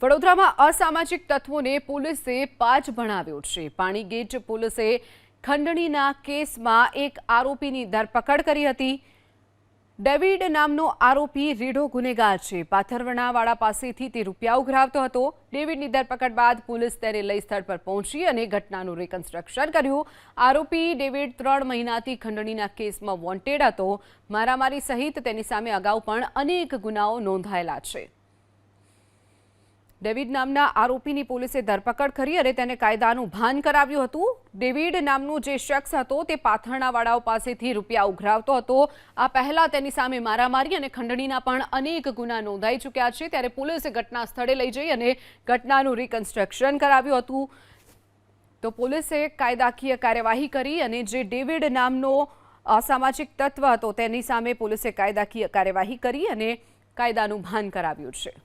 વડોદરામાં અસામાજિક તત્વોને પોલીસે પાજ ભણાવ્યો છે। પાણીગેટ પોલીસે ખંડણીના કેસમાં એક આરોપીની ધરપકડ કરી હતી। ડેવિડ નામનો આરોપી રીઢો ગુનેગાર છે। પાથરવણાવાડા પાસેથી તે રૂપિયા ઉઘરાવતો હતો। ડેવિડની ધરપકડ બાદ પોલીસ તેને લઈ સ્થળ પર પહોંચી અને ઘટનાનું રિકન્સ્ટ્રક્શન કર્યું। આરોપી ડેવિડ 3 મહિનાથી ખંડણીના કેસમાં વોન્ટેડ હતો। મારામારી સહિત તેની સામે અગાઉ પણ અનેક ગુનાઓ નોંધાયેલા છે। ડેવિડ નામના આરોપીની પોલીસે ધરપકડ કરી અને તેને કાયદાનું ભાન કરાવ્યું હતું। ડેવિડ નામનો જે શખ્સ હતો તે પાથરણાવાળાઓ પાસેથી રૂપિયા ઉઘરાવતો હતો। આ પહેલા તેની સામે મારામારી અને ખંડણીના પણ અનેક ગુના નોંધાઈ ચૂક્યા છે। ત્યારે પોલીસે ઘટના સ્થળે લઈ જઈ અને ઘટનાનું રિકન્સ્ટ્રક્શન કરાવ્યું હતું। તો પોલીસે કાયદાકીય કાર્યવાહી કરી અને જે ડેવિડ નામનો અસામાજિક તત્વ હતો તેની સામે પોલીસે કાયદાકીય કાર્યવાહી કરી અને કાયદાનું ભાન કરાવ્યું છે।